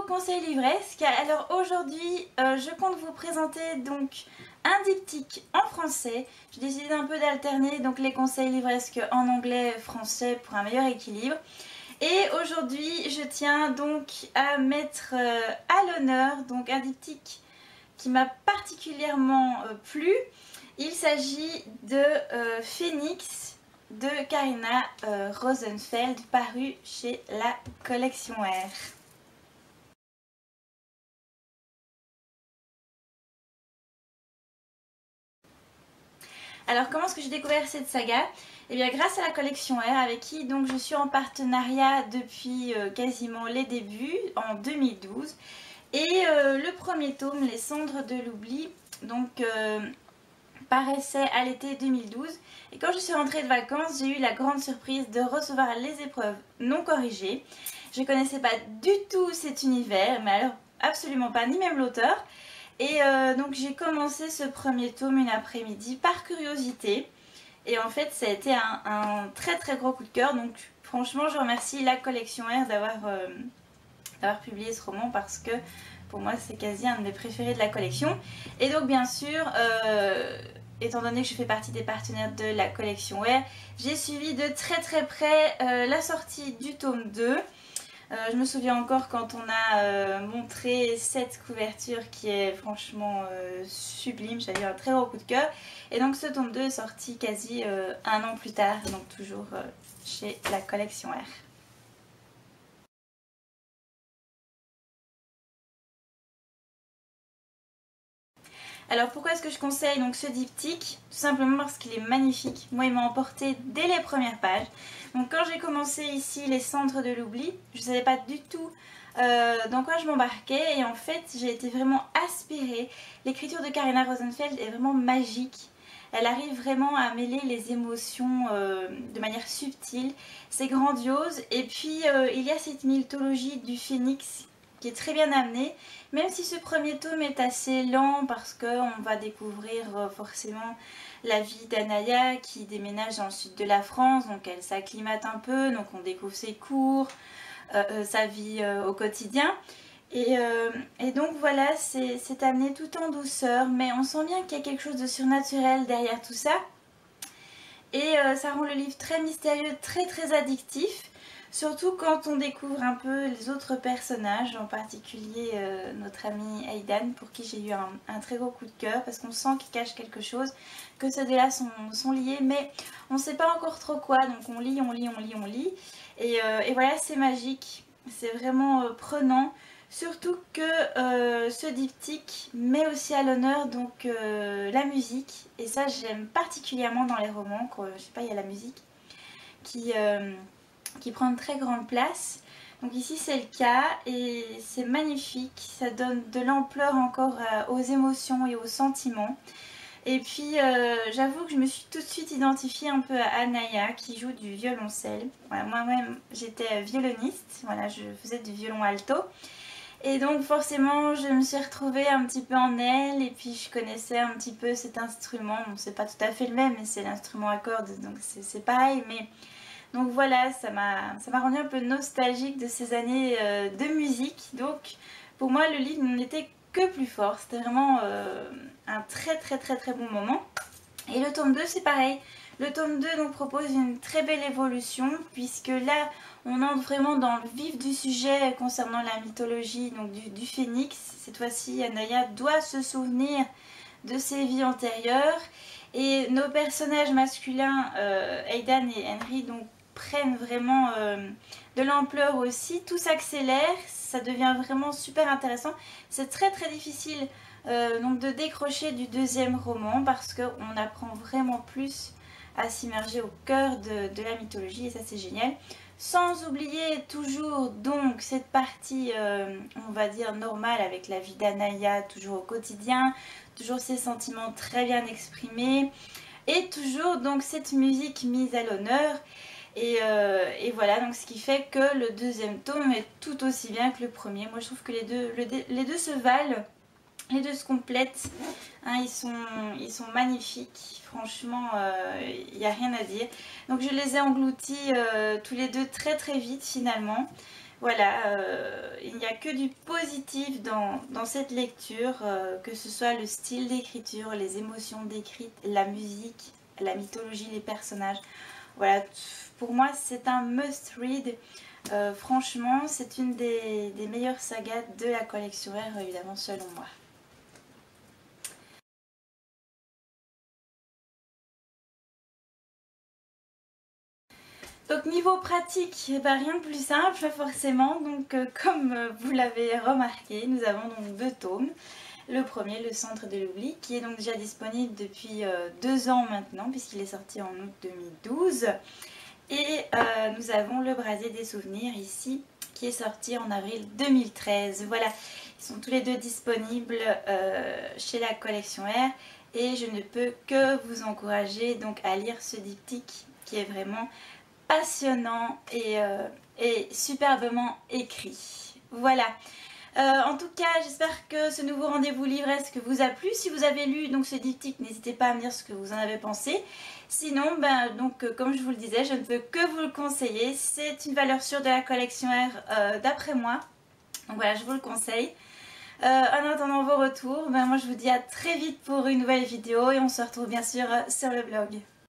conseil livresque. Alors aujourd'hui je compte vous présenter donc un diptyque en français. J'ai décidé un peu d'alterner donc les conseils livresques en anglais français pour un meilleur équilibre. Et aujourd'hui je tiens donc à mettre à l'honneur donc un diptyque qui m'a particulièrement plu. Il s'agit de Phoenix de Karina Rosenfeld, paru chez la collection R. Alors comment est-ce que j'ai découvert cette saga? Eh bien grâce à la collection R avec qui donc je suis en partenariat depuis quasiment les débuts en 2012. Et le premier tome, Les Cendres de l'Oubli, donc paraissait à l'été 2012. Et quand je suis rentrée de vacances, j'ai eu la grande surprise de recevoir les épreuves non corrigées. Je ne connaissais pas du tout cet univers, mais alors absolument pas, ni même l'auteur. Et donc j'ai commencé ce premier tome une après-midi par curiosité. Et en fait ça a été un très très gros coup de cœur. Donc franchement je remercie la collection R d'avoir publié ce roman parce que pour moi c'est quasi un de mes préférés de la collection. Et donc bien sûr, étant donné que je fais partie des partenaires de la collection R, j'ai suivi de très très près la sortie du tome 2. Je me souviens encore quand on a montré cette couverture qui est franchement sublime, j'avais un très gros coup de cœur. Et donc ce tome 2 est sorti quasi un an plus tard, donc toujours chez la collection R. Alors pourquoi est-ce que je conseille donc ce diptyque? Tout simplement parce qu'il est magnifique. Moi il m'a emporté dès les premières pages. Donc quand j'ai commencé ici Les Cendres de l'Oubli, je ne savais pas du tout dans quoi je m'embarquais. Et en fait j'ai été vraiment aspirée. L'écriture de Karina Rosenfeld est vraiment magique. Elle arrive vraiment à mêler les émotions de manière subtile. C'est grandiose. Et puis il y a cette mythologie du phénix qui est très bien amenée. Même si ce premier tome est assez lent parce qu'on va découvrir forcément la vie d'Anaya qui déménage dans le sud de la France. Donc elle s'acclimate un peu, donc on découvre ses cours, sa vie au quotidien. Et donc voilà, c'est amené tout en douceur, mais on sent bien qu'il y a quelque chose de surnaturel derrière tout ça. Et ça rend le livre très mystérieux, très très addictif. Surtout quand on découvre un peu les autres personnages, en particulier notre ami Aidan, pour qui j'ai eu un très gros coup de cœur, parce qu'on sent qu'il cache quelque chose, que ces deux-là sont liés, mais on ne sait pas encore trop quoi, donc on lit, on lit, on lit, on lit. Et voilà, c'est magique, c'est vraiment prenant. Surtout que ce diptyque met aussi à l'honneur donc la musique, et ça j'aime particulièrement dans les romans, je sais pas, il y a la musique qui prend une très grande place. Donc ici c'est le cas et c'est magnifique, ça donne de l'ampleur encore aux émotions et aux sentiments. Et puis j'avoue que je me suis tout de suite identifiée un peu à Anaya qui joue du violoncelle. Voilà, moi-même j'étais violoniste, voilà, je faisais du violon alto. Et donc forcément je me suis retrouvée un petit peu en elle et puis je connaissais un petit peu cet instrument. Bon, c'est pas tout à fait le même mais c'est l'instrument à cordes donc c'est pareil, mais donc voilà, ça m'a rendu un peu nostalgique de ces années de musique. Donc pour moi le livre n'était que plus fort, c'était vraiment un très très très très bon moment. Et le tome 2 c'est pareil, le tome 2 donc propose une très belle évolution puisque là on entre vraiment dans le vif du sujet concernant la mythologie donc du phénix. Cette fois-ci Anaya doit se souvenir de ses vies antérieures et nos personnages masculins Aidan et Henry donc prennent vraiment de l'ampleur aussi, tout s'accélère, ça devient vraiment super intéressant. C'est très très difficile donc de décrocher du deuxième roman parce qu'on apprend vraiment plus à s'immerger au cœur de la mythologie et ça c'est génial. Sans oublier toujours donc cette partie on va dire normale avec la vie d'Anaya, toujours au quotidien, toujours ses sentiments très bien exprimés et toujours donc cette musique mise à l'honneur. Et voilà, donc ce qui fait que le deuxième tome est tout aussi bien que le premier. Moi je trouve que les deux se valent, les deux se complètent, hein, ils sont magnifiques, franchement il n'y a rien à dire. Donc je les ai engloutis tous les deux très très vite finalement. Voilà, il n'y a que du positif dans cette lecture, que ce soit le style d'écriture, les émotions décrites, la musique, la mythologie, les personnages. Voilà, pour moi c'est un must-read. Franchement, c'est une des meilleures sagas de la collection R, évidemment, selon moi. Donc niveau pratique, rien de plus simple forcément. Donc comme vous l'avez remarqué, nous avons donc 2 tomes. Le premier, Le Centre de l'Oubli, qui est donc déjà disponible depuis 2 ans maintenant, puisqu'il est sorti en août 2012. Et nous avons Le Brasier des Souvenirs ici, qui est sorti en avril 2013. Voilà, ils sont tous les deux disponibles chez la collection R. Et je ne peux que vous encourager donc à lire ce diptyque qui est vraiment passionnant et superbement écrit. Voilà. En tout cas, j'espère que ce nouveau rendez-vous livresque vous a plu. Si vous avez lu donc ce diptyque, n'hésitez pas à me dire ce que vous en avez pensé. Sinon, comme je vous le disais, je ne peux que vous le conseiller. C'est une valeur sûre de la collection R d'après moi. Donc voilà, je vous le conseille. En attendant vos retours, moi je vous dis à très vite pour une nouvelle vidéo et on se retrouve bien sûr sur le blog.